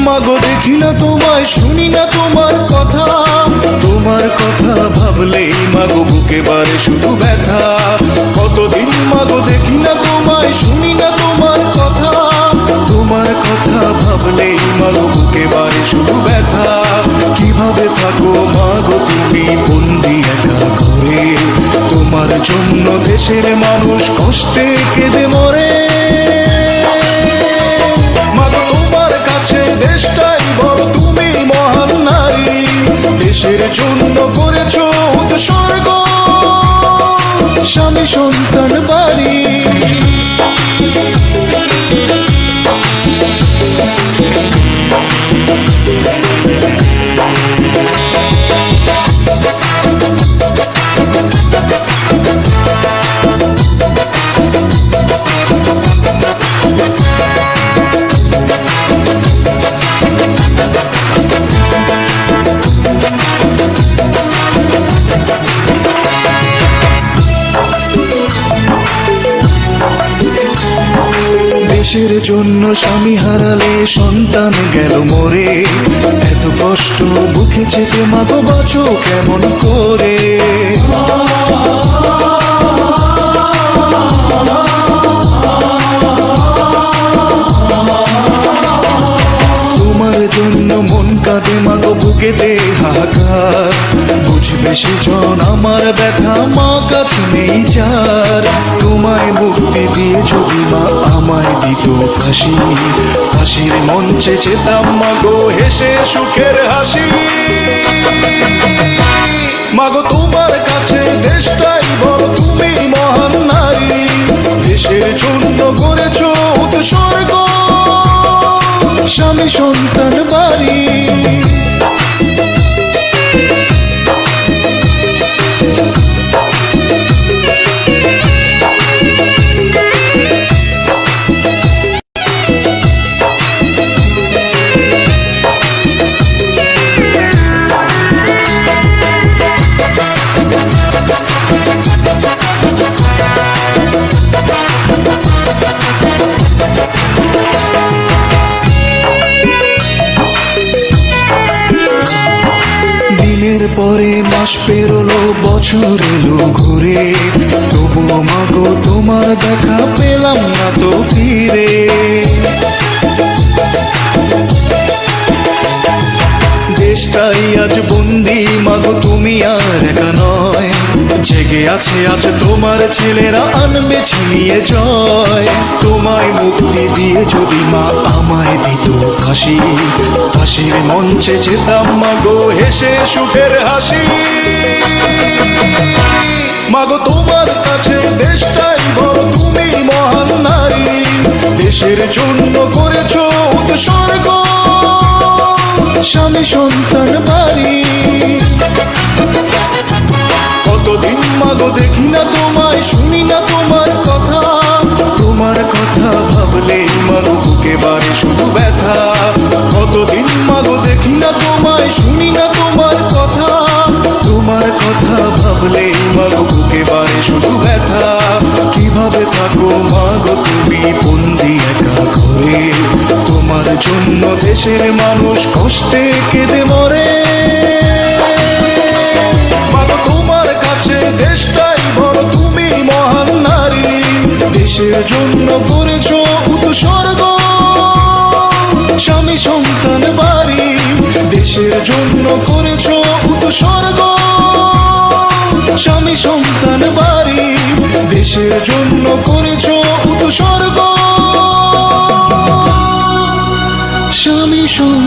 মাগো দেখি না তোমায়, শুনি না তোমার কথা, তোমার কথা ভাবলেই মাগো বুকে বাড়ে শুধু ব্যথা। কতদিন মাগো দেখি না তোমায়, শুনি না তোমার কথা, তোমার কথা ভাবলেই মাগো বুকে বাড়ে শুধু ব্যথা। কিভাবে থাকো মাগো তুমি বন্দি একা ঘরে, তোমার জন্য দেশের মানুষ কষ্টে কেঁদে মরে। মাগো তোমার কাছে দেশটাই বড়, তুমি মহান নারী, দেশের জন্য করেছো উৎসর্গ, স্বামী সন্তান বাড়ি। দেশের জন্য স্বামী হারালে সন্তান গেল মরে, এত কষ্ট বুকে চেপে মাগো বাঁচো কেমন করে। তোমার জন্য মন কাঁদে মাগো বুকেতে হাহাকার, বুঝবে সেজন আমার ব্যথা মা কাছে নেই যার। তোমায় মুক্তি দিয়ে যদি মা আমায় দিত ফাঁসি, ফাঁসির মঞ্চে যেতাম মাগো হেসে সুখের হাসি। মাগো তোমার কাছে দেশটাই বড়, তুমি মহান নারী, দেশের জন্য করেছো উৎসর্গ, স্বামী সন্তান বাড়ি। দিনের পরে মাস পেরোলো, বছর এলো ঘুরে, তবুও মাগো তোমার দেখা পেলাম না তো ফিরে। দেশটাই আজ বন্দি মাগো তুমি আর একা নয়, জেগে আছে আজ তোমার ছেলেরা আনবে ছিনিয়ে জয়। তোমায় মুক্তি দিয়ে যদি মা আমায় দিত ফাঁসি, ফাঁসির মঞ্চে যেতাম মাগো হেসে সুখের হাসি। মাগো তোমার কাছে দেশটাই বড়, তুমি মহান নারী, দেশের জন্য করেছো উৎসর্গ, স্বামী সন্তান বাড়ি। কতদিন মাগো দেখি না তোমায়, শুনি না তোমার কথা, তোমার কথা ভাবলেই মাগো বুকে বাড়ে শুধু ব্যথা। কতদিন মাগো দেখি না তোমায়, শুনি না তোমার কথা, তোমার কথা ভাবলেই মাগো বুকে বাড়ে শুধু ব্যথা। কিভাবে থাকো মাগো তুমি বন্দি একা ঘরে, তোমার জন্য দেশের মানুষ কষ্টে কেঁদে মরে। মাগো তোমার কাছে দেশটাই বড়, তুমি মহান নারী, দেশের জন্য করেছো উৎসর্গ, স্বামী সন্তান বাড়ি। দেশের জন্য করেছো উৎসর্গ, স্বামী সন্তান বাড়ি। দেশের জন্য করেছো উৎসর্গ, স্বামী সন্তান।